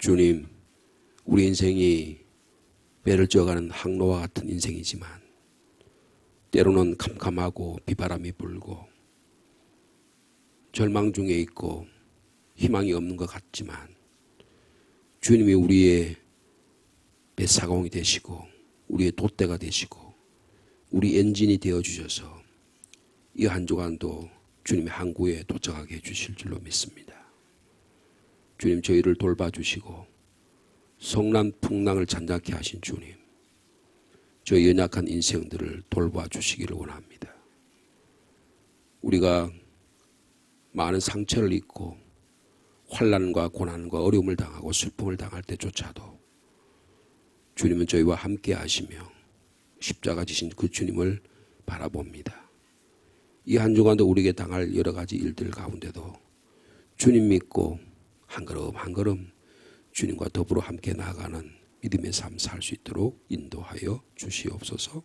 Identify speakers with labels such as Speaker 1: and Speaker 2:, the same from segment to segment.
Speaker 1: 주님, 우리 인생이 배를 쪄가는 항로와 같은 인생이지만 때로는 캄캄하고 비바람이 불고 절망 중에 있고 희망이 없는 것 같지만 주님이 우리의 배사공이 되시고 우리의 돛대가 되시고 우리 엔진이 되어주셔서 이 한 주간도 주님의 항구에 도착하게 해주실 줄로 믿습니다. 주님, 저희를 돌봐주시고 성난 풍랑을 잔잔케 하신 주님, 저희 연약한 인생들을 돌봐주시기를 원합니다. 우리가 많은 상처를 입고 환난과 고난과 어려움을 당하고 슬픔을 당할 때조차도 주님은 저희와 함께 하시며 십자가 지신 그 주님을 바라봅니다. 이 한 주간도 우리에게 당할 여러 가지 일들 가운데도 주님 믿고 한 걸음 한 걸음 주님과 더불어 함께 나아가는 믿음의 삶 살 수 있도록 인도하여 주시옵소서.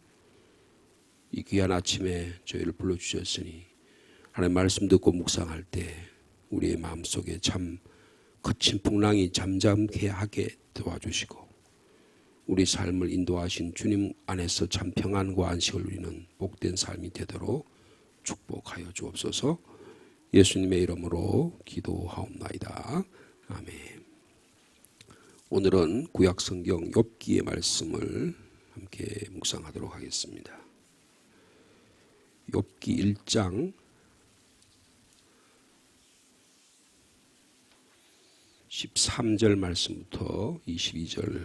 Speaker 1: 이 귀한 아침에 저희를 불러주셨으니 하나님 말씀 듣고 묵상할 때 우리의 마음속에 참 거친 풍랑이 잠잠케 하게 도와주시고 우리 삶을 인도하신 주님 안에서 참 평안과 안식을 누리는 복된 삶이 되도록 축복하여 주옵소서. 예수님의 이름으로 기도하옵나이다. 아멘. 오늘은 구약성경 욥기의 말씀을 함께 묵상하도록 하겠습니다. 욥기 1장 13절 말씀부터 22절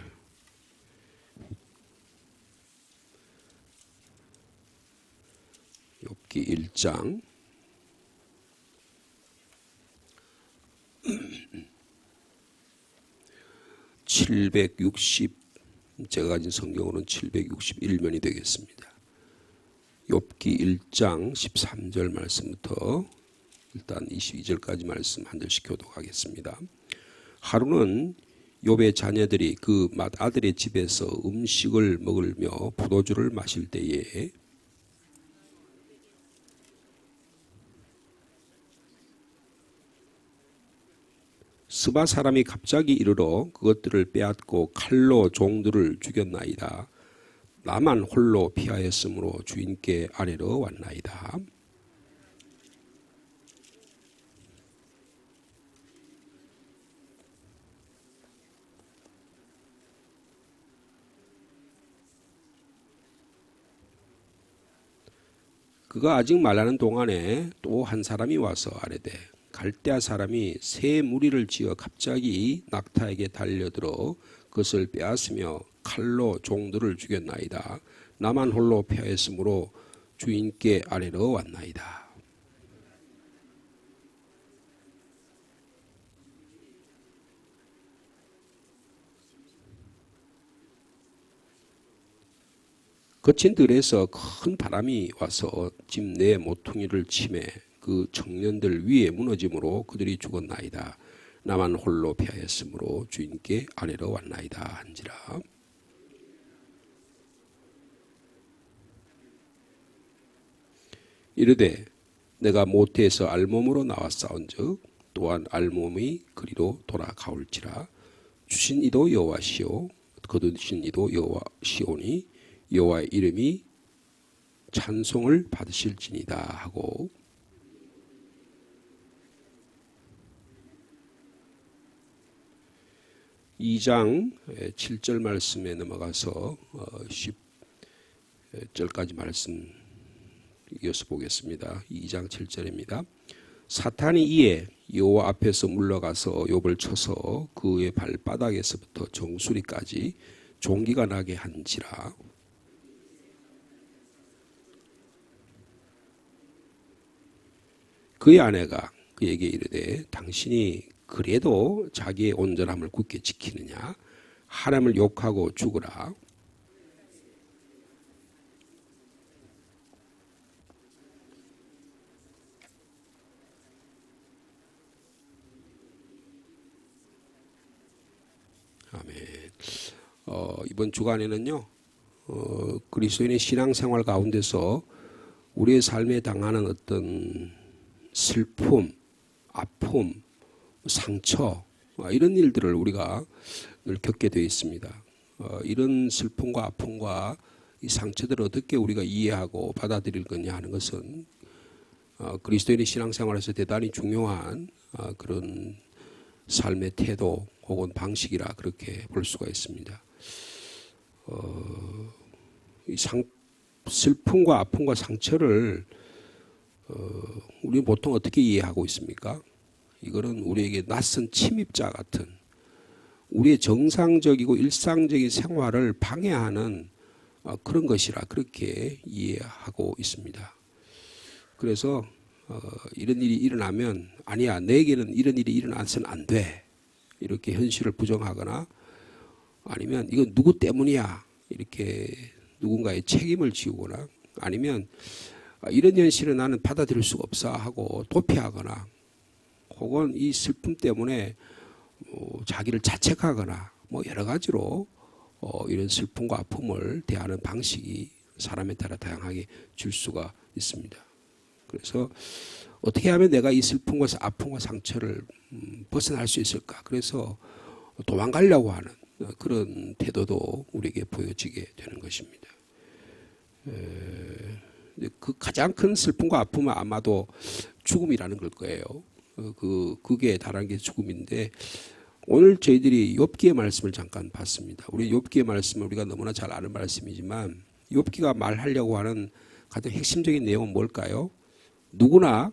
Speaker 1: 욥기 1장 760 제가 가진 성경으로는 761면이 되겠습니다. 욥기 1장 13절 말씀부터 일단 22절까지 말씀 한 절씩 교독하겠습니다. 하루는 욥의 자녀들이 그 맏아들의 집에서 음식을 먹으며 포도주를 마실 때에 스바 사람이 갑자기 이르러 그것들을 빼앗고 칼로 종들을 죽였나이다. 나만 홀로 피하였으므로 주인께 아뢰러 왔나이다. 그가 아직 말하는 동안에 또 한 사람이 와서 아뢰되 갈대아 사람이 새 무리를 지어 갑자기 낙타에게 달려들어 그것을 빼앗으며 칼로 종들을 죽였나이다. 나만 홀로 피하였으므로 주인께 아뢰러 왔나이다. 거친 들에서 큰 바람이 와서 집 내 모퉁이를 치매 그 청년들 위에 무너짐으로 그들이 죽었나이다. 나만 홀로 피하였으므로 주인께 아뢰러 왔나이다 한지라. 이르되 내가 모태에서 알몸으로 나와 싸운즉 또한 알몸이 그리로 돌아가올지라. 주신 이도 여호와시오 거두신 이도 여호와시오니 여호와의 이름이 찬송을 받으실지니다 하고 2장 7절 말씀에 넘어가서 10절까지 말씀 이어서 보겠습니다. 2장 7절입니다. 사탄이 이에 여호와 앞에서 물러가서 욥을 쳐서 그의 발바닥에서부터 정수리까지 종기가 나게 한지라. 그의 아내가 그에게 이르되 당신이 그래도 자기의 온전함을 굳게 지키느냐? 하나님을 욕하고 죽으라. 아멘. 이번 주간에는요, 그리스도인의 신앙생활 가운데서 우리의 삶에 당하는 어떤 슬픔, 아픔, 상처, 이런 일들을 우리가 늘 겪게 되어 있습니다. 이런 슬픔과 아픔과 이 상처들을 어떻게 우리가 이해하고 받아들일 거냐 하는 것은 그리스도인의 신앙생활에서 대단히 중요한 그런 삶의 태도 혹은 방식이라 그렇게 볼 수가 있습니다. 이 슬픔과 아픔과 상처를 우리는 보통 어떻게 이해하고 있습니까? 이거는 우리에게 낯선 침입자 같은 우리의 정상적이고 일상적인 생활을 방해하는 그런 것이라 그렇게 이해하고 있습니다. 그래서 이런 일이 일어나면 아니야, 내게는 이런 일이 일어나서는 안 돼, 이렇게 현실을 부정하거나 아니면 이건 누구 때문이야 이렇게 누군가의 책임을 지우거나 아니면 이런 현실은 나는 받아들일 수가 없어 하고 도피하거나 혹은 이 슬픔 때문에 자기를 자책하거나 여러 가지로 이런 슬픔과 아픔을 대하는 방식이 사람에 따라 다양하게 줄 수가 있습니다. 그래서 어떻게 하면 내가 이 슬픔과 아픔과 상처를 벗어날 수 있을까? 그래서 도망가려고 하는 그런 태도도 우리에게 보여지게 되는 것입니다. 그 가장 큰 슬픔과 아픔은 아마도 죽음이라는 걸 거예요. 그게 다른 게 죽음인데 오늘 저희들이 욥기의 말씀을 잠깐 봤습니다. 우리 욥기의 말씀은 우리가 너무나 잘 아는 말씀이지만 욥기가 말하려고 하는 가장 핵심적인 내용은 뭘까요? 누구나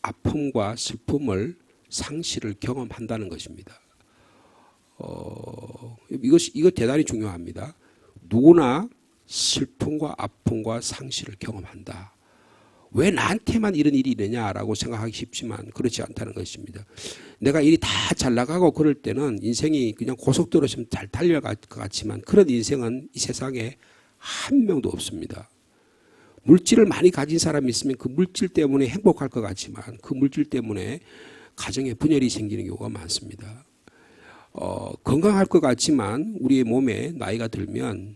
Speaker 1: 아픔과 슬픔을 상실을 경험한다는 것입니다. 이거 대단히 중요합니다. 누구나 슬픔과 아픔과 상실을 경험한다. 왜 나한테만 이런 일이 있느냐라고 생각하기 쉽지만 그렇지 않다는 것입니다. 내가 일이 다 잘 나가고 그럴 때는 인생이 그냥 고속도로처럼 잘 달려갈 것 같지만 그런 인생은 이 세상에 한 명도 없습니다. 물질을 많이 가진 사람이 있으면 그 물질 때문에 행복할 것 같지만 그 물질 때문에 가정에 분열이 생기는 경우가 많습니다. 건강할 것 같지만 우리의 몸에 나이가 들면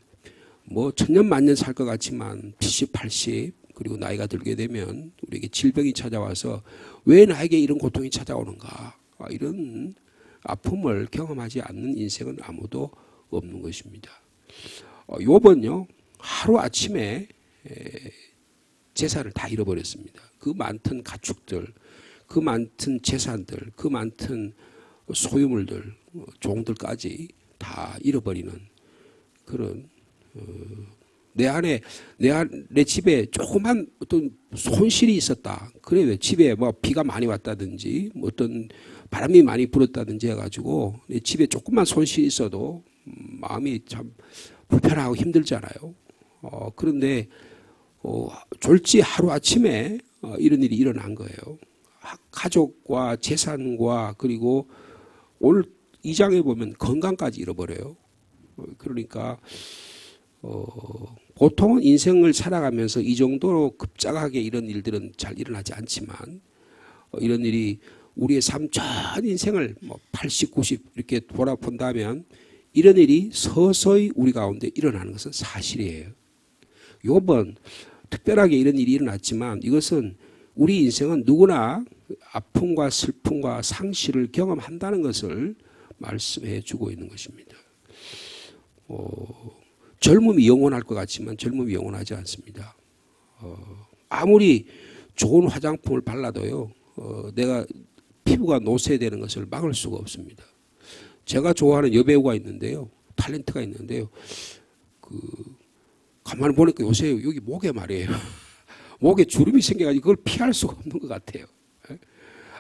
Speaker 1: 천년 만년 살 것 같지만 70, 80 그리고 나이가 들게 되면 우리에게 질병이 찾아와서 왜 나에게 이런 고통이 찾아오는가, 이런 아픔을 경험하지 않는 인생은 아무도 없는 것입니다. 욥은요 하루아침에 재산을 다 잃어버렸습니다. 그 많던 가축들, 그 많던 재산들, 그 많던 소유물들, 종들까지 다 잃어버리는 그런 내 집에 조그만 어떤 손실이 있었다. 그래, 집에 비가 많이 왔다든지 어떤 바람이 많이 불었다든지 해가지고 내 집에 조그만 손실이 있어도 마음이 참 불편하고 힘들잖아요. 그런데 졸지 하루아침에 이런 일이 일어난 거예요. 가족과 재산과 그리고 오늘 2장에 보면 건강까지 잃어버려요. 그러니까 보통은 인생을 살아가면서 이 정도로 급작하게 이런 일들은 잘 일어나지 않지만 이런 일이 우리의 삶 전 인생을 80, 90 이렇게 돌아본다면 이런 일이 서서히 우리 가운데 일어나는 것은 사실이에요. 욥은 특별하게 이런 일이 일어났지만 이것은 우리 인생은 누구나 아픔과 슬픔과 상실을 경험한다는 것을 말씀해 주고 있는 것입니다. 젊음이 영원할 것 같지만 젊음이 영원하지 않습니다. 아무리 좋은 화장품을 발라도요, 내가 피부가 노쇠되는 것을 막을 수가 없습니다. 제가 좋아하는 여배우가 있는데요, 탤런트가 있는데요, 가만히 보니까 요새 여기 목에 말이에요, 목에 주름이 생겨가지고 그걸 피할 수가 없는 것 같아요.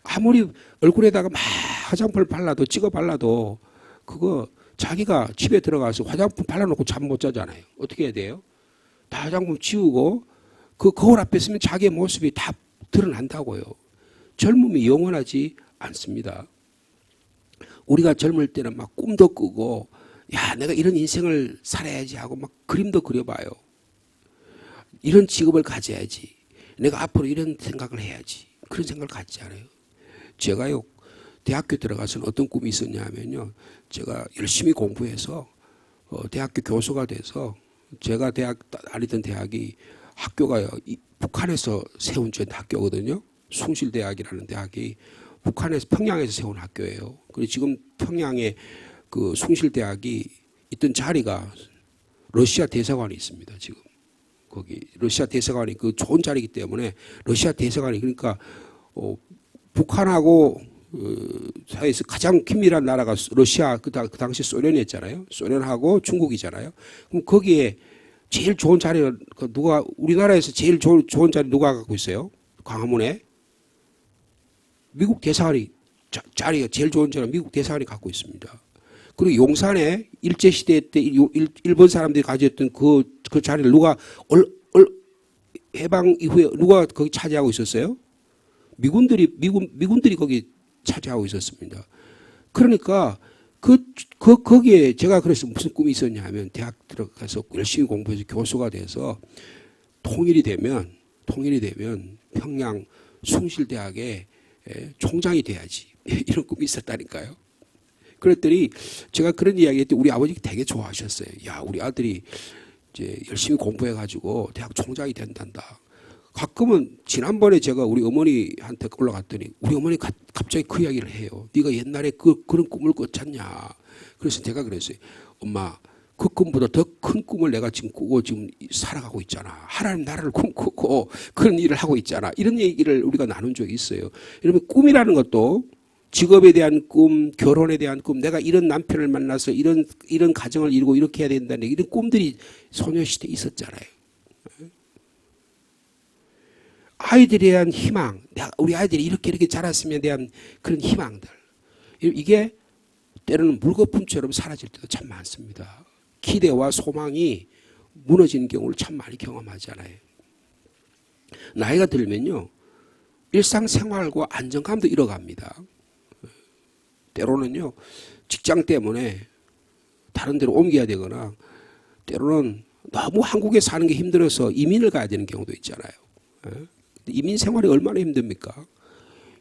Speaker 1: 아무리 얼굴에다가 막 화장품을 발라도 찍어 발라도 그거 자기가 집에 들어가서 화장품 발라놓고 잠 못 자잖아요. 어떻게 해야 돼요? 다 화장품 지우고 그 거울 앞에 있으면 자기의 모습이 다 드러난다고요. 젊음이 영원하지 않습니다. 우리가 젊을 때는 막 꿈도 꾸고 야, 내가 이런 인생을 살아야지 하고 막 그림도 그려봐요. 이런 직업을 가져야지. 내가 앞으로 이런 생각을 해야지. 그런 생각을 갖지 않아요. 제가요, 대학교 들어가서는 어떤 꿈이 있었냐 하면요, 제가 열심히 공부해서 대학교 교수가 돼서 제가 다니던 대학이 학교가요, 북한에서 세운 전 학교거든요. 숭실대학이라는 대학이 북한에서 평양에서 세운 학교예요. 그리고 지금 평양에 그 숭실대학이 있던 자리가 러시아 대사관이 있습니다. 지금 거기 러시아 대사관이 그 좋은 자리이기 때문에 러시아 대사관이 그러니까 북한하고 사이에서 가장 긴밀한 나라가 러시아 그 당시 소련이었잖아요. 소련하고 중국이잖아요. 그럼 거기에 제일 좋은 자리를 누가 우리나라에서 제일 좋은 자리 누가 갖고 있어요? 광화문에 미국 대사관이 자리가 제일 좋은 자리는 미국 대사관이 갖고 있습니다. 그리고 용산에 일제시대 때 일본 사람들이 가졌던 그 자리를 누가 해방 이후에 누가 거기 차지하고 있었어요? 미군들이 거기 차지하고 있었습니다. 그러니까 거기에 제가 그래서 무슨 꿈이 있었냐 하면 대학 들어가서 열심히 공부해서 교수가 돼서 통일이 되면 평양 숭실대학의 총장이 돼야지. 이런 꿈이 있었다니까요. 그랬더니 제가 그런 이야기 했더니 우리 아버지가 되게 좋아하셨어요. 야, 우리 아들이 이제 열심히 공부해가지고 대학 총장이 된단다. 가끔은 지난번에 제가 우리 어머니한테 올라갔더니 우리 어머니 갑자기 그 이야기를 해요. 네가 옛날에 그런 꿈을 꿨잖냐. 그래서 제가 그랬어요. 엄마, 그 꿈보다 더 큰 꿈을 내가 지금 꾸고 지금 살아가고 있잖아. 하나님 나라를 꿈꾸고 그런 일을 하고 있잖아. 이런 얘기를 우리가 나눈 적이 있어요. 여러분, 꿈이라는 것도 직업에 대한 꿈, 결혼에 대한 꿈, 내가 이런 남편을 만나서 이런 가정을 이루고 이렇게 해야 된다는 이런 꿈들이 소녀시대에 있었잖아요. 아이들에 대한 희망, 우리 아이들이 이렇게 자랐으면 대한 그런 희망들. 이게 때로는 물거품처럼 사라질 때도 참 많습니다. 기대와 소망이 무너지는 경우를 참 많이 경험하잖아요. 나이가 들면요, 일상생활과 안정감도 잃어갑니다. 때로는요, 직장 때문에 다른 데로 옮겨야 되거나 때로는 너무 한국에 사는 게 힘들어서 이민을 가야 되는 경우도 있잖아요. 이민 생활이 얼마나 힘듭니까?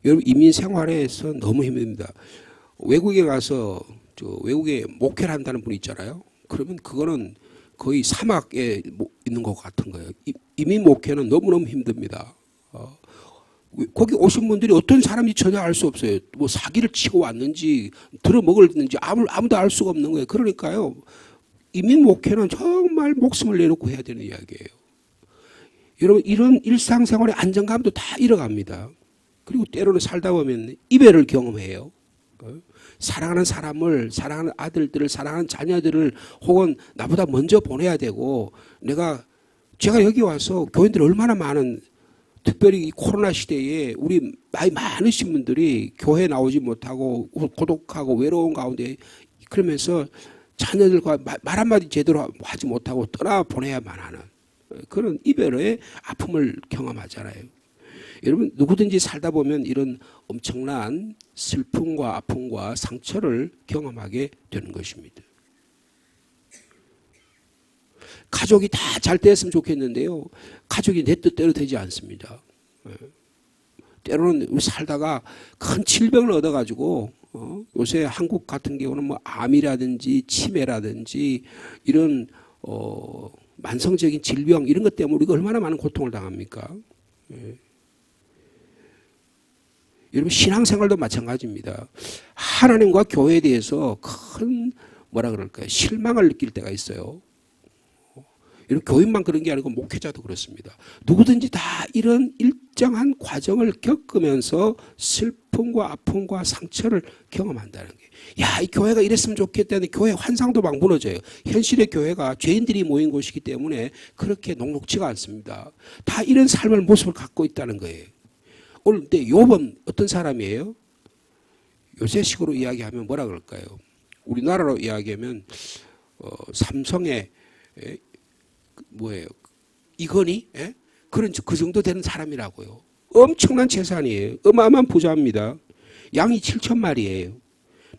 Speaker 1: 여러분, 이민 생활에서 너무 힘듭니다. 외국에 가서 외국에 목회를 한다는 분이 있잖아요. 그러면 그거는 거의 사막에 있는 것 같은 거예요. 이민 목회는 너무너무 힘듭니다. 거기 오신 분들이 어떤 사람인지 전혀 알 수 없어요. 뭐 사기를 치고 왔는지 들어먹을는지 아무도 알 수가 없는 거예요. 그러니까요, 이민 목회는 정말 목숨을 내놓고 해야 되는 이야기예요. 여러분, 이런 일상생활의 안정감도 다 잃어갑니다. 그리고 때로는 살다 보면 이별을 경험해요. 사랑하는 사람을, 사랑하는 아들들을, 사랑하는 자녀들을 혹은 나보다 먼저 보내야 되고, 제가 여기 와서 교인들이 얼마나 많은, 특별히 이 코로나 시대에 우리 나이 많으신 분들이 교회 나오지 못하고 고독하고 외로운 가운데 그러면서 자녀들과 말 한마디 제대로 하지 못하고 떠나보내야만 하는 그런 이별의 아픔을 경험하잖아요. 여러분, 누구든지 살다 보면 이런 엄청난 슬픔과 아픔과 상처를 경험하게 되는 것입니다. 가족이 다 잘 됐으면 좋겠는데요, 가족이 내 뜻대로 되지 않습니다. 때로는 우리 살다가 큰 질병을 얻어가지고 요새 한국 같은 경우는 뭐 암이라든지 치매라든지 이런 만성적인 질병 이런 것 때문에 우리가 얼마나 많은 고통을 당합니까? 여러분, 신앙생활도 마찬가지입니다. 하나님과 교회에 대해서 큰 실망을 느낄 때가 있어요. 이런 교인만 그런 게 아니고 목회자도 그렇습니다. 누구든지 다 이런 일정한 과정을 겪으면서 슬픔과 아픔과 상처를 경험한다는 게, 야, 이 교회가 이랬으면 좋겠다는 교회 환상도 막 무너져요. 현실의 교회가 죄인들이 모인 곳이기 때문에 그렇게 녹록지가 않습니다. 다 이런 삶의 모습을 갖고 있다는 거예요. 오늘 근데 욥은 어떤 사람이에요? 요새식으로 이야기하면 뭐라 그럴까요? 우리나라로 이야기하면 삼성의 이건희? 그런 그 정도 되는 사람이라고요. 엄청난 재산이에요. 어마어마한 부자입니다. 양이 7,000마리예요.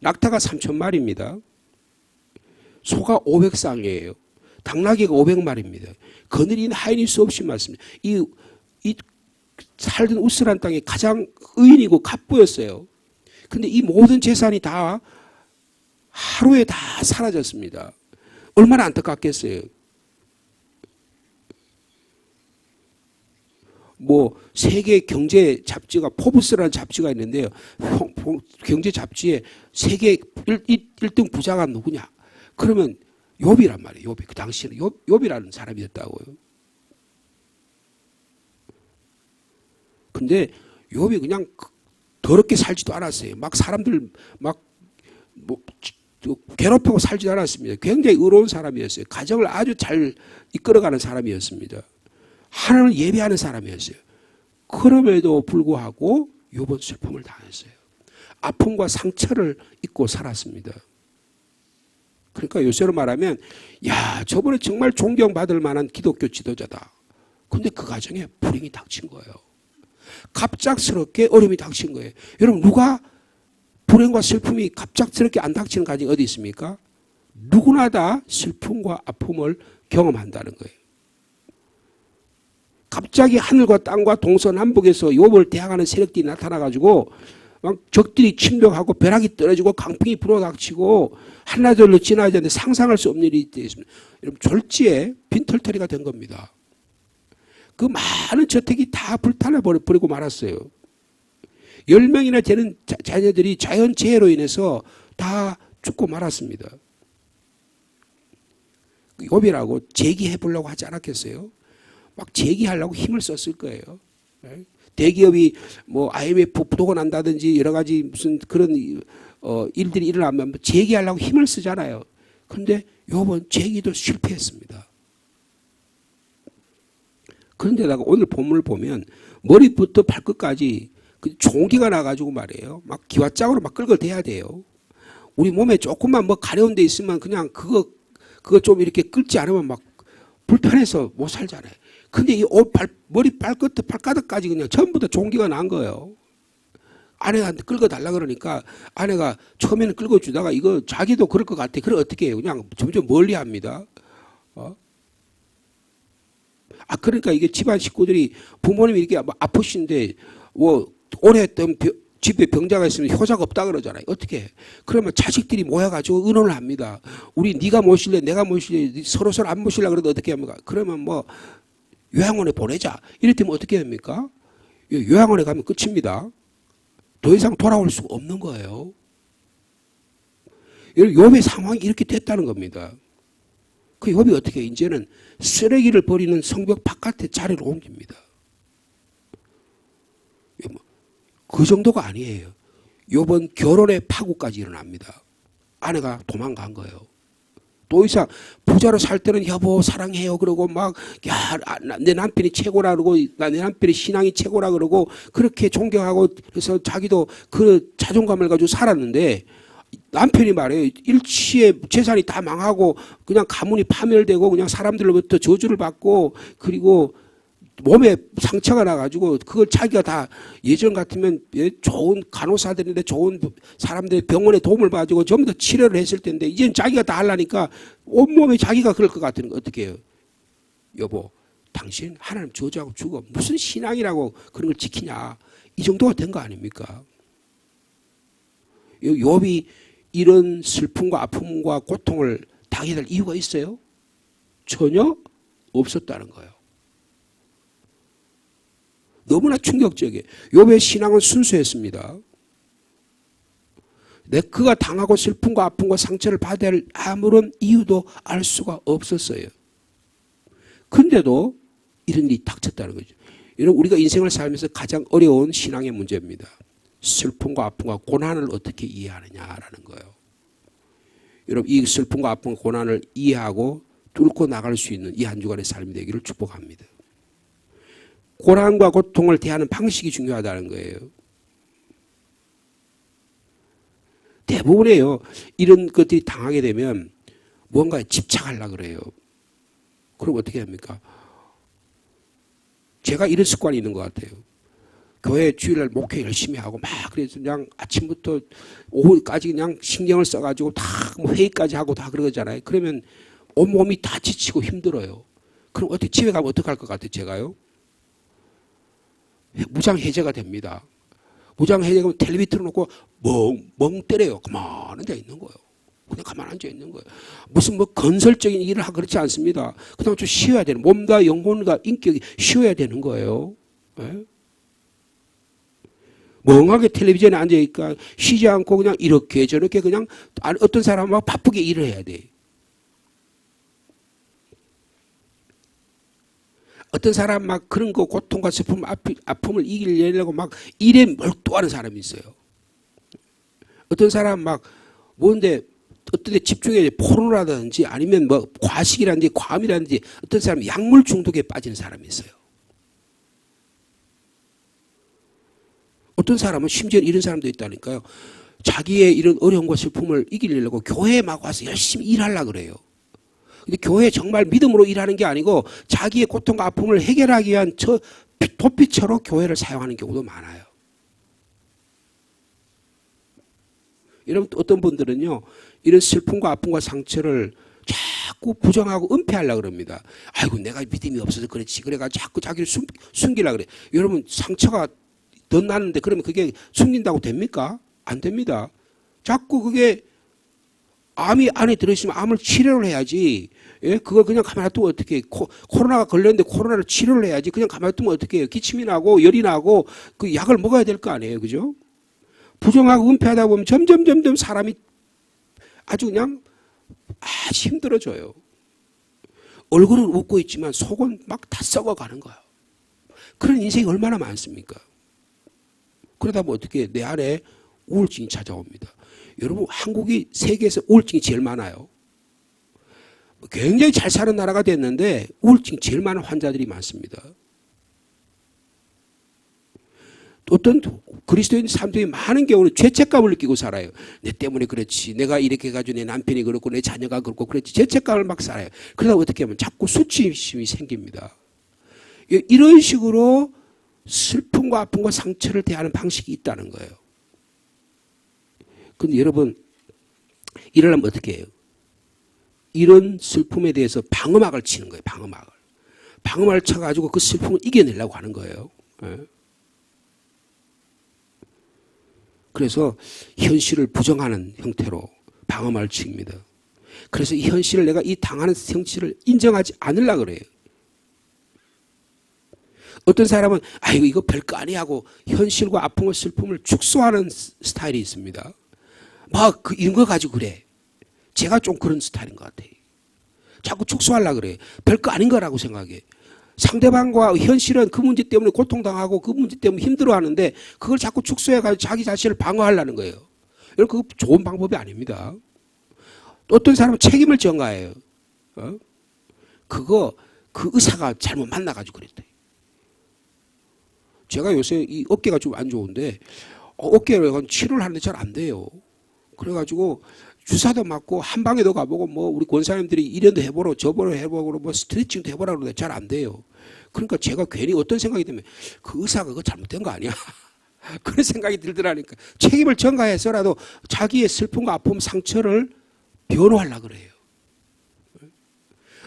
Speaker 1: 낙타가 3,000마리입니다. 소가 500쌍이에요. 당나귀가 500마리입니다. 거느린 하인이 수없이 많습니다. 이 살던 우스란 땅에 가장 의인이고 갑부였어요. 근데 이 모든 재산이 다 하루에 다 사라졌습니다. 얼마나 안타깝겠어요. 뭐 세계 경제 잡지가 포브스라는 잡지가 있는데요. 경제 잡지에 세계 1등 부자가 누구냐? 그러면 욥이란 말이에요. 욥이 그 당시에는 욥이라는 사람이었다고요. 근데 욥이 그냥 더럽게 살지도 않았어요. 막 사람들 막 뭐 괴롭히고 살지도 않았습니다. 굉장히 의로운 사람이었어요. 가정을 아주 잘 이끌어가는 사람이었습니다. 하나님을 예배하는 사람이었어요. 그럼에도 불구하고 욥은 슬픔을 당했어요. 아픔과 상처를 입고 살았습니다. 그러니까 요새로 말하면 야, 저번에 정말 존경받을 만한 기독교 지도자다. 근데 그 가정에 불행이 닥친 거예요. 갑작스럽게 어려움이 닥친 거예요. 여러분, 누가 불행과 슬픔이 갑작스럽게 안 닥치는 가정이 어디 있습니까? 누구나 다 슬픔과 아픔을 경험한다는 거예요. 갑자기 하늘과 땅과 동서남북에서 욥을 대항하는 세력들이 나타나가지고 막 적들이 침략하고 벼락이 떨어지고 강풍이 불어닥치고 하나둘로 지나지 않는데 상상할 수 없는 일이 있습니다. 여러분, 졸지에 빈털터리가 된 겁니다. 그 많은 저택이 다 불타나 버리고 말았어요. 10명이나 되는 자녀들이 자연재해로 인해서 다 죽고 말았습니다. 욥이라고 재기해 보려고 하지 않았겠어요? 막 재기하려고 힘을 썼을 거예요. 대기업이 뭐 IMF 부도가 난다든지 여러 가지 무슨 그런 일들이 일어나면 재기하려고 힘을 쓰잖아요. 그런데 욥은 재기도 실패했습니다. 그런데다가 오늘 본문을 보면 머리부터 발끝까지 종기가 나가지고 말이에요. 막 기와짝으로 막 끌어대야 돼요. 우리 몸에 조금만 뭐 가려운 데 있으면 그냥 그거 좀 이렇게 끌지 않으면 막 불편해서 못 살잖아요. 근데 이 머리 발끝 발가락까지 그냥 전부 다 종기가 난 거예요. 아내가 끌어달라 그러니까 아내가 처음에는 끌어주다가 이거 자기도 그럴 것 같아. 그럼 어떻게 해요? 그냥 점점 멀리 합니다. 그러니까 이게 집안 식구들이 부모님이 이렇게 아프신데 뭐 오래했던 집에 병자가 있으면 효자가 없다 그러잖아요. 어떻게 해? 그러면 자식들이 모여가지고 의논을 합니다. 우리 네가 모실래 내가 모실래 서로 안 모실라 그러면 어떻게 합니까? 그러면 뭐 요양원에 보내자. 이랬더니 어떻게 됩니까? 요양원에 가면 끝입니다. 더 이상 돌아올 수가 없는 거예요. 욥의 상황이 이렇게 됐다는 겁니다. 그 욥이 어떻게 이제는 쓰레기를 버리는 성벽 바깥에 자리를 옮깁니다. 그 정도가 아니에요. 욥은 결혼의 파국까지 일어납니다. 아내가 도망간 거예요. 또 이상 부자로 살 때는 여보 사랑해요 그러고 막 야 내 남편이 최고라 그러고 내 남편의 신앙이 최고라 그러고 그렇게 존경하고 그래서 자기도 그 자존감을 가지고 살았는데 남편이 말해요. 일치에 재산이 다 망하고 그냥 가문이 파멸되고 그냥 사람들로부터 저주를 받고 그리고 몸에 상처가 나가지고 그걸 자기가 다 예전 같으면 좋은 간호사들인데 좋은 사람들의 병원에 도움을 받아주고 전부 다 치료를 했을 텐데 이제는 자기가 다 하려니까 온몸에 자기가 그럴 것 같은 거 어떻게 해요? 여보 당신 하나님 저주하고 죽어 무슨 신앙이라고 그런 걸 지키냐 이 정도가 된 거 아닙니까? 욥이 이런 슬픔과 아픔과 고통을 당해야 될 이유가 있어요? 전혀 없었다는 거예요. 너무나 충격적이에요. 욥의 신앙은 순수했습니다. 그가 당하고 슬픔과 아픔과 상처를 받아야 할 아무런 이유도 알 수가 없었어요. 그런데도 이런 일이 닥쳤다는 거죠. 여러분 우리가 인생을 살면서 가장 어려운 신앙의 문제입니다. 슬픔과 아픔과 고난을 어떻게 이해하느냐라는 거예요. 여러분 이 슬픔과 아픔과 고난을 이해하고 뚫고 나갈 수 있는 이 한 주간의 삶이 되기를 축복합니다. 고난과 고통을 대하는 방식이 중요하다는 거예요. 대부분에요. 이런 것들이 당하게 되면 뭔가에 집착하려고 그래요. 그럼 어떻게 합니까? 제가 이런 습관이 있는 것 같아요. 교회 주일날 목회 열심히 하고 막 그래서 그냥 아침부터 오후까지 그냥 신경을 써가지고 다 뭐 회의까지 하고 다 그러잖아요. 그러면 온몸이 다 지치고 힘들어요. 그럼 어떻게 집에 가면 어떡할 것 같아요? 제가요? 무장해제가 됩니다. 무장해제가 텔레비 틀어놓고 멍 때려요. 가만히 앉아 있는 거예요. 그냥 가만히 앉아 있는 거예요. 무슨 뭐 건설적인 일을 하고 그렇지 않습니다. 그다음 좀 쉬어야 되는 몸과 영혼과 인격이 쉬어야 되는 거예요. 예? 멍하게 텔레비전에 앉아있으니까 쉬지 않고 그냥 이렇게 저렇게 그냥 어떤 사람은 막 바쁘게 일을 해야 돼. 어떤 사람 막 그런 거 고통과 슬픔, 아픔을 이기려고 막 일에 몰두하는 사람이 있어요. 어떤 사람 막 뭔데 어떤 데 집중해야 포로라든지 아니면 뭐 과식이라든지 과음이라든지 어떤 사람 약물 중독에 빠지는 사람이 있어요. 어떤 사람은 심지어 이런 사람도 있다니까요. 자기의 이런 어려움과 슬픔을 이기려고 교회에 막 와서 열심히 일하려고 그래요. 근데 교회 정말 믿음으로 일하는 게 아니고 자기의 고통과 아픔을 해결하기 위한 도피처로 교회를 사용하는 경우도 많아요. 여러분 어떤 분들은요. 이런 슬픔과 아픔과 상처를 자꾸 부정하고 은폐하려고 그럽니다. 아이고 내가 믿음이 없어서 그렇지. 그래가지고 자꾸 자기를 숨기려고 그래. 여러분 상처가 더 나는데 그러면 그게 숨긴다고 됩니까? 안 됩니다. 자꾸 그게 암이 안에 들어있으면 암을 치료를 해야지. 예? 그걸 그냥 가만히 두면 어떻게 해요? 코로나가 걸렸는데 코로나를 치료를 해야지. 그냥 가만히 두면 어떻게 해요? 기침이 나고 열이 나고 그 약을 먹어야 될 거 아니에요. 그죠? 부정하고 은폐하다 보면 점점 사람이 아주 그냥 아주 힘들어져요. 얼굴은 웃고 있지만 속은 막 다 썩어가는 거예요. 그런 인생이 얼마나 많습니까? 그러다 보면 어떻게 해요? 내 안에 우울증이 찾아옵니다. 여러분 한국이 세계에서 우울증이 제일 많아요. 굉장히 잘 사는 나라가 됐는데 우울증이 제일 많은 환자들이 많습니다. 어떤 그리스도인 사람들이 많은 경우는 죄책감을 느끼고 살아요. 내 때문에 그렇지. 내가 이렇게 해가지고 내 남편이 그렇고 내 자녀가 그렇고 그렇지. 죄책감을 막 살아요. 그러다 어떻게 하면 자꾸 수치심이 생깁니다. 이런 식으로 슬픔과 아픔과 상처를 대하는 방식이 있다는 거예요. 근데 여러분 이러려면 어떻게 해요? 이런 슬픔에 대해서 방어막을 치는 거예요. 방어막을. 방어막을 쳐가지고 그 슬픔을 이겨내려고 하는 거예요. 그래서 현실을 부정하는 형태로 방어막을 칩니다. 그래서 이 현실을 내가 이 당하는 현실을 인정하지 않으려고 그래요. 어떤 사람은 아이고 이거 별거 아니야 하고 현실과 아픔과 슬픔을 축소하는 스타일이 있습니다. 막 이런 거 가지고 그래. 제가 좀 그런 스타일인 것 같아요. 자꾸 축소하려고 그래. 별거 아닌 거라고 생각해. 상대방과 현실은 그 문제 때문에 고통당하고 그 문제 때문에 힘들어하는데 그걸 자꾸 축소해가지고 자기 자신을 방어하려는 거예요. 여러분 그거 좋은 방법이 아닙니다. 또 어떤 사람은 책임을 전가해요. 그거 그 의사가 잘못 만나가지고 그랬대. 제가 요새 이 어깨가 좀 안 좋은데 어깨를 치료를 하는데 잘 안 돼요. 그래가지고 주사도 맞고 한방에도 가보고 뭐 우리 권사님들이 이런도 해보라 저보라 해보고 뭐 스트레칭도 해보라 그러는데 잘 안 돼요. 그러니까 제가 괜히 어떤 생각이 들면 그 의사가 그거 잘못된 거 아니야? 그런 생각이 들더라니까. 책임을 전가해서라도 자기의 슬픔과 아픔 상처를 변호하려고 그래요.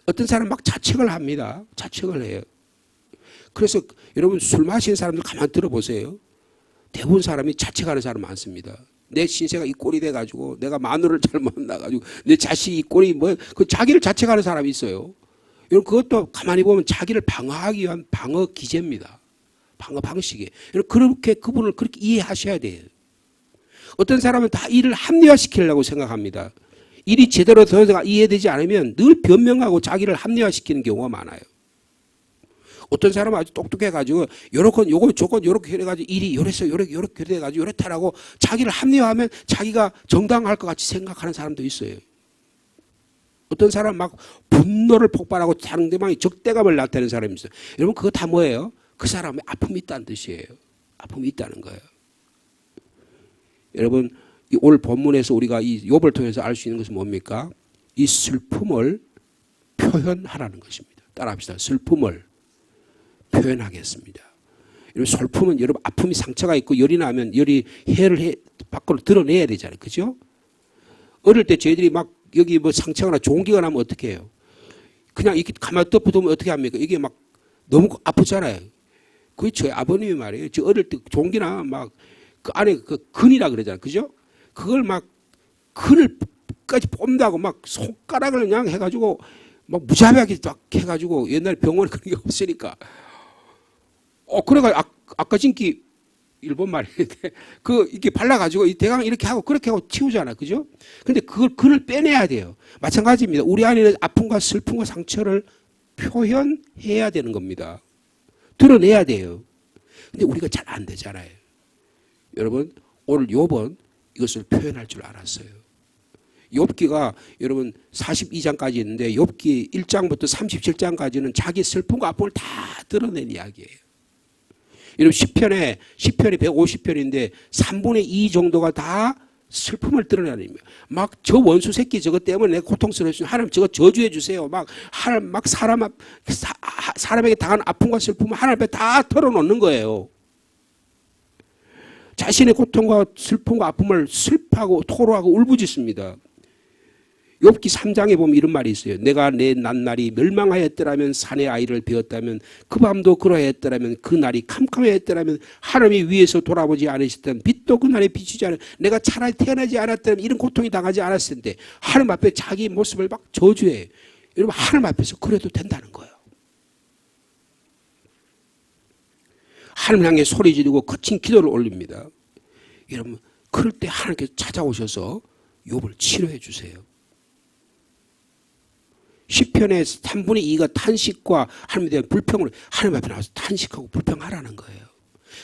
Speaker 1: 어떤 사람 막 자책을 합니다. 자책을 해요. 그래서 여러분 술 마시는 사람들 가만 들어보세요. 대부분 사람이 자책하는 사람 많습니다. 내 신세가 이 꼴이 돼가지고 내가 마누를 잘못 만나가지고 내 자식이 이 꼴이 뭐 그 자기를 자책하는 사람이 있어요. 여러분 그것도 가만히 보면 자기를 방어하기 위한 방어 기제입니다. 방어 방식이에요. 여러분 그렇게 그분을 그렇게 이해하셔야 돼요. 어떤 사람은 다 일을 합리화시키려고 생각합니다. 일이 제대로 되어서 이해되지 않으면 늘 변명하고 자기를 합리화시키는 경우가 많아요. 어떤 사람은 아주 똑똑해가지고 요거 조건 요렇게 해가지고 일이 요랬어 요렇게 돼가지고 요렇다라고 자기를 합리화하면 자기가 정당할 것 같이 생각하는 사람도 있어요. 어떤 사람은 막 분노를 폭발하고 상대방이 적대감을 나타내는 사람이 있어요. 여러분 그거 다 뭐예요? 그 사람의 아픔이 있다는 뜻이에요. 아픔이 있다는 거예요. 여러분 오늘 본문에서 우리가 이 욥을 통해서 알 수 있는 것은 뭡니까? 이 슬픔을 표현하라는 것입니다. 따라합시다. 슬픔을 표현하겠습니다. 여러분 슬픔은 여러분 아픔이 상처가 있고 열이 나면 열이 해를 밖으로 드러내야 되잖아요. 그죠? 어릴 때 저희들이 막 여기 뭐 상처가 종기가 나면 어떻게 해요? 그냥 이렇게 가만히 덮어두면 어떻게 합니까? 이게 막 너무 아프잖아요. 그게 저희 아버님이 말이에요. 저 어릴 때 종기나 막 그 안에 그 근이라 그러잖아요. 그죠? 그걸 막 근을까지 뽑는다고 막 손가락을 그냥 해가지고 막 무자비하게 딱 해가지고 옛날 병원에 그런 게 없으니까 그래가 아까 진기 일본 말인데 이렇게 발라가지고 이 대강 이렇게 하고 그렇게 하고 튀우잖아, 그죠? 근데 그걸 빼내야 돼요. 마찬가지입니다. 우리 안에는 아픔과 슬픔과 상처를 표현해야 되는 겁니다. 드러내야 돼요. 근데 우리가 잘 안 되잖아요. 여러분, 오늘 욥은 이것을 표현할 줄 알았어요. 욥기가 여러분 42장까지 있는데 욥기 1장부터 37장까지는 자기 슬픔과 아픔을 다 드러낸 이야기예요. 여러분 시편이 150편인데 3분의 2 정도가 다 슬픔을 드러내는 겁니다. 막 저 원수 새끼 저것 때문에 내가 고통스러워서 하나님 저거 저주해 주세요. 막 하나님 막 사람에게 당한 아픔과 슬픔을 하나님 앞에 다 털어놓는 거예요. 자신의 고통과 슬픔과 아픔을 슬퍼하고 토로하고 울부짖습니다. 욥기 3장에 보면 이런 말이 있어요. 내가 내 낱날이 멸망하였더라면 산의 아이를 베었다면 그 밤도 그러하였더라면 그 날이 캄캄하였더라면 하나님이 위에서 돌아보지 않으셨다면 빛도 그 날에 비추지 않았 내가 차라리 태어나지 않았다면 이런 고통이 당하지 않았을 텐데 하나님 앞에 자기 모습을 막 저주해. 여러분 하나님 앞에서 그래도 된다는 거예요. 하나님 향해 소리 지르고 거친 기도를 올립니다. 여러분 그럴 때 하나님께서 찾아오셔서 욥을 치료해 주세요. 시편의 3분의 2가 탄식과 하나님에 대한 불평을 하나님 앞에 나와서 탄식하고 불평하라는 거예요.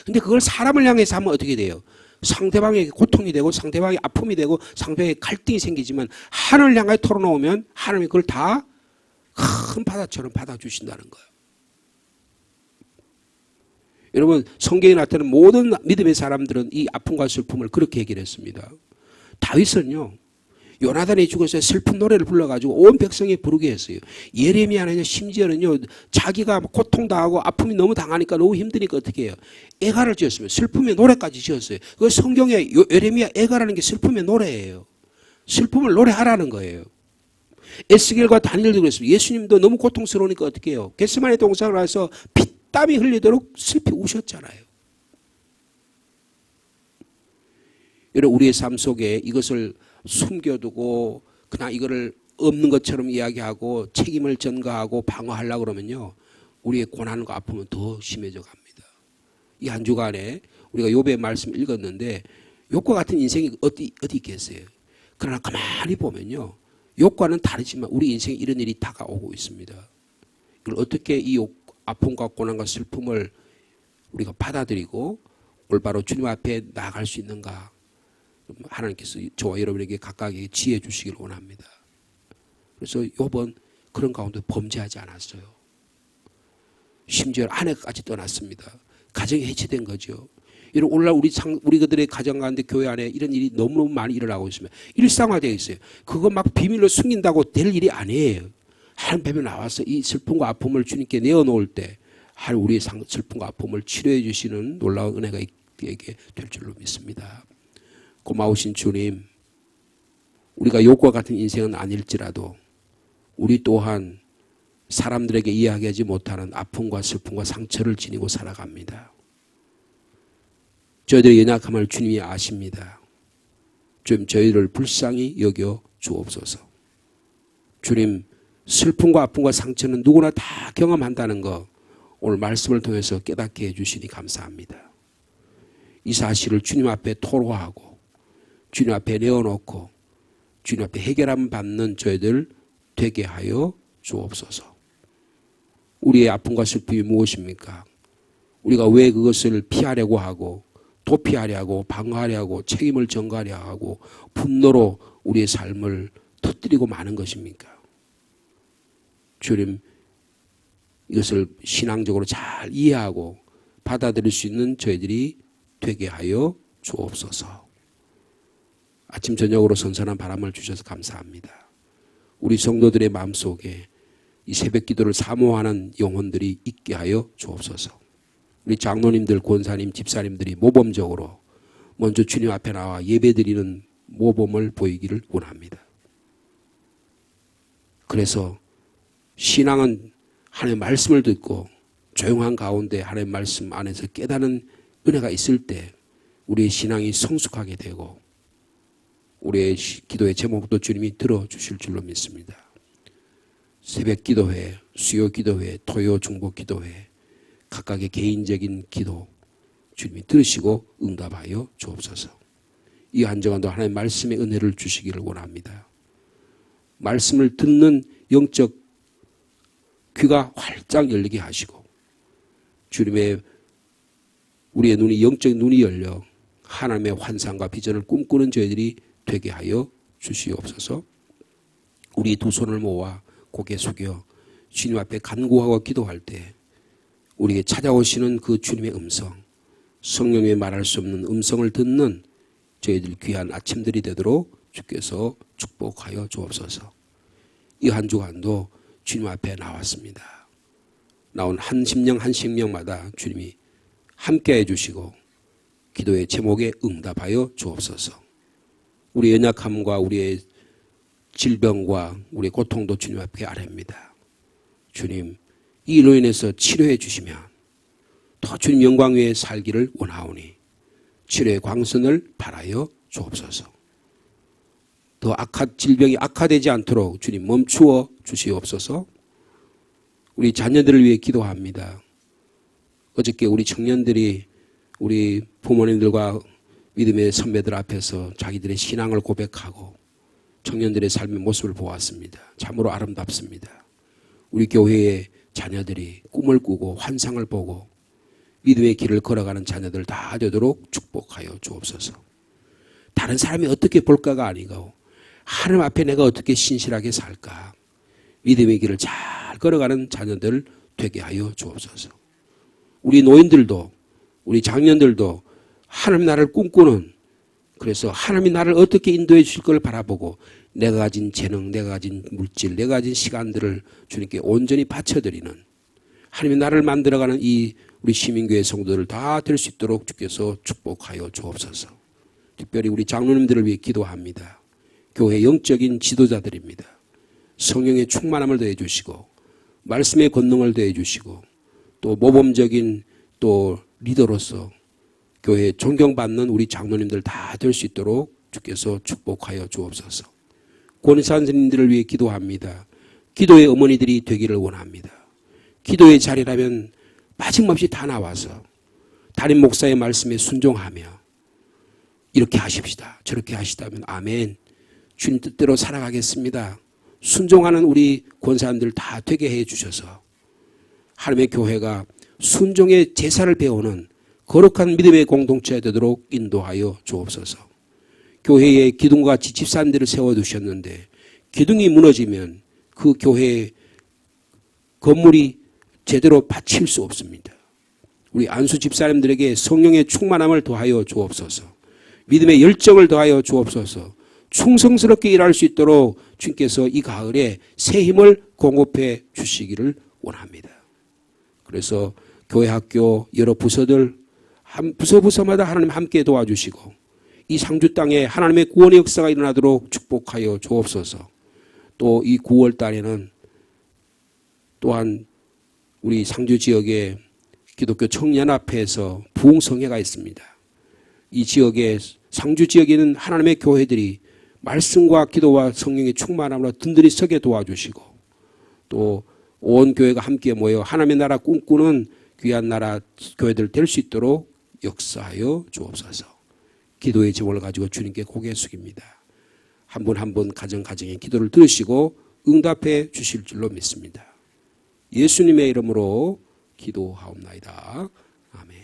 Speaker 1: 근데 그걸 사람을 향해서 하면 어떻게 돼요? 상대방에게 고통이 되고 상대방에게 아픔이 되고 상대방에게 갈등이 생기지만 하나님을 향해 털어놓으면 하나님이 그걸 다 큰 바다처럼 받아주신다는 거예요. 여러분 성경에 나타나는 모든 믿음의 사람들은 이 아픔과 슬픔을 그렇게 해결했습니다. 다윗은요. 요나단이 죽어서 슬픈 노래를 불러가지고 온 백성이 부르게 했어요. 예레미야는요 심지어는요 자기가 고통당하고 아픔이 너무 당하니까 너무 힘드니까 어떻게 해요? 애가를 지었으면 슬픔의 노래까지 지었어요. 그 성경에 예레미야 애가라는 게 슬픔의 노래예요. 슬픔을 노래하라는 거예요. 에스겔과 다니엘도 그랬습니다. 예수님도 너무 고통스러우니까 어떻게 해요? 겟세마네 동산을 가서 땀이 흘리도록 슬피 우셨잖아요. 여러분 우리의 삶 속에 이것을 숨겨두고 그냥 이거를 없는 것처럼 이야기하고 책임을 전가하고 방어하려고 그러면요. 우리의 고난과 아픔은 더 심해져 갑니다. 이 한 주간에 우리가 욥의 말씀 읽었는데 욥과 같은 인생이 어디 있겠어요. 그러나 가만히 보면요. 욥과는 다르지만 우리 인생에 이런 일이 다가오고 있습니다. 이걸 어떻게 이 아픔과 고난과 슬픔을 우리가 받아들이고 올바로 주님 앞에 나아갈 수 있는가. 하나님께서 저와 여러분에게 각각에게 지혜 주시길 원합니다. 그래서 욥은 그런 가운데 범죄하지 않았어요. 심지어 아내까지 떠났습니다. 가정이 해체된 거죠. 이런 오늘날 우리 그들의 가정 가운데 교회 안에 이런 일이 너무너무 많이 일어나고 있으면 일상화되어 있어요. 그거 막 비밀로 숨긴다고 될 일이 아니에요. 하나님 뱀에 나와서 이 슬픔과 아픔을 주님께 내어놓을 때 하나님 우리의 슬픔과 아픔을 치료해 주시는 놀라운 은혜가 있게 될 줄로 믿습니다. 고마우신 주님, 우리가 욥과 같은 인생은 아닐지라도 우리 또한 사람들에게 이야기하지 못하는 아픔과 슬픔과 상처를 지니고 살아갑니다. 저희들의 연약함을 주님이 아십니다. 주님 저희를 불쌍히 여겨 주옵소서. 주님 슬픔과 아픔과 상처는 누구나 다 경험한다는 거 오늘 말씀을 통해서 깨닫게 해주시니 감사합니다. 이 사실을 주님 앞에 토로하고 주님 앞에 내어놓고 주님 앞에 해결함 받는 저희들 되게 하여 주옵소서. 우리의 아픔과 슬픔이 무엇입니까? 우리가 왜 그것을 피하려고 하고 도피하려 하고 방어하려 하고 책임을 전가하려 하고 분노로 우리의 삶을 터뜨리고 마는 것입니까? 주님 이것을 신앙적으로 잘 이해하고 받아들일 수 있는 저희들이 되게 하여 주옵소서. 아침 저녁으로 선선한 바람을 주셔서 감사합니다. 우리 성도들의 마음속에 이 새벽 기도를 사모하는 영혼들이 있게 하여 주옵소서. 우리 장로님들, 권사님, 집사님들이 모범적으로 먼저 주님 앞에 나와 예배드리는 모범을 보이기를 원합니다. 그래서 신앙은 하나님의 말씀을 듣고 조용한 가운데 하나님의 말씀 안에서 깨닫는 은혜가 있을 때 우리의 신앙이 성숙하게 되고 우리의 기도의 제목도 주님이 들어주실 줄로 믿습니다. 새벽 기도회, 수요 기도회, 토요 중보 기도회 각각의 개인적인 기도 주님이 들으시고 응답하여 주옵소서. 이 한 주간도 하나님의 말씀의 은혜를 주시기를 원합니다. 말씀을 듣는 영적 귀가 활짝 열리게 하시고 주님의 우리의 눈이 영적 눈이 열려 하나님의 환상과 비전을 꿈꾸는 저희들이 되게 하여 주시옵소서. 우리 두 손을 모아 고개 숙여 주님 앞에 간구하고 기도할 때 우리에게 찾아오시는 그 주님의 음성, 성령의 말할 수 없는 음성을 듣는 저희들 귀한 아침들이 되도록 주께서 축복하여 주옵소서. 이 한 주간도 주님 앞에 나왔습니다. 나온 한 심령 한 심령마다 주님이 함께해 주시고 기도의 제목에 응답하여 주옵소서. 우리의 연약함과 우리의 질병과 우리의 고통도 주님 앞에 아뢰입니다. 주님, 이 일로 인해서 치료해 주시면 더 주님 영광 위에 살기를 원하오니 치료의 광선을 바라여 주옵소서. 더 질병이 악화되지 않도록 주님 멈추어 주시옵소서. 우리 자녀들을 위해 기도합니다. 어저께 우리 청년들이 우리 부모님들과 믿음의 선배들 앞에서 자기들의 신앙을 고백하고 청년들의 삶의 모습을 보았습니다. 참으로 아름답습니다. 우리 교회의 자녀들이 꿈을 꾸고 환상을 보고 믿음의 길을 걸어가는 자녀들 다 되도록 축복하여 주옵소서. 다른 사람이 어떻게 볼까가 아니고 하나님 앞에 내가 어떻게 신실하게 살까, 믿음의 길을 잘 걸어가는 자녀들 되게 하여 주옵소서. 우리 노인들도 우리 장년들도 하나님 나라를 꿈꾸는, 그래서 하나님이 나를 어떻게 인도해 주실 걸 바라보고 내가 가진 재능, 내가 가진 물질, 내가 가진 시간들을 주님께 온전히 바쳐드리는, 하나님이 나를 만들어가는 이 우리 시민교회 성도들 다 될 수 있도록 주께서 축복하여 주옵소서. 특별히 우리 장로님들을 위해 기도합니다. 교회 영적인 지도자들입니다. 성령의 충만함을 더해 주시고 말씀의 권능을 더해 주시고 또 모범적인 또 리더로서 교회에 존경받는 우리 장로님들 다 될 수 있도록 주께서 축복하여 주옵소서. 권사님들을 위해 기도합니다. 기도의 어머니들이 되기를 원합니다. 기도의 자리라면 빠짐없이 다 나와서 담임 목사의 말씀에 순종하며 이렇게 하십시다, 저렇게 하시다면 아멘, 주님 뜻대로 살아가겠습니다, 순종하는 우리 권사님들 다 되게 해 주셔서 하나님의 교회가 순종의 제사를 배우는 거룩한 믿음의 공동체가 되도록 인도하여 주옵소서. 교회에 기둥같이 집사님들을 세워두셨는데 기둥이 무너지면 그 교회의 건물이 제대로 받칠 수 없습니다. 우리 안수 집사님들에게 성령의 충만함을 더하여 주옵소서. 믿음의 열정을 더하여 주옵소서. 충성스럽게 일할 수 있도록 주님께서 이 가을에 새 힘을 공급해 주시기를 원합니다. 그래서 교회 학교 여러 부서들 한 부서마다 하나님 함께 도와주시고 이 상주 땅에 하나님의 구원의 역사가 일어나도록 축복하여 주옵소서. 또 이 9월 달에는 또한 우리 상주 지역에 기독교 청년합회에서 부흥성회가 있습니다. 이 지역에 상주 지역에는 하나님의 교회들이 말씀과 기도와 성령의 충만함으로 든든히 서게 도와주시고 또 온 교회가 함께 모여 하나님의 나라 꿈꾸는 귀한 나라 교회들 될 수 있도록 역사하여 주옵소서. 기도의 제목을 가지고 주님께 고개 숙입니다. 한 분 한 분 가정의 기도를 들으시고 응답해 주실 줄로 믿습니다. 예수님의 이름으로 기도하옵나이다. 아멘.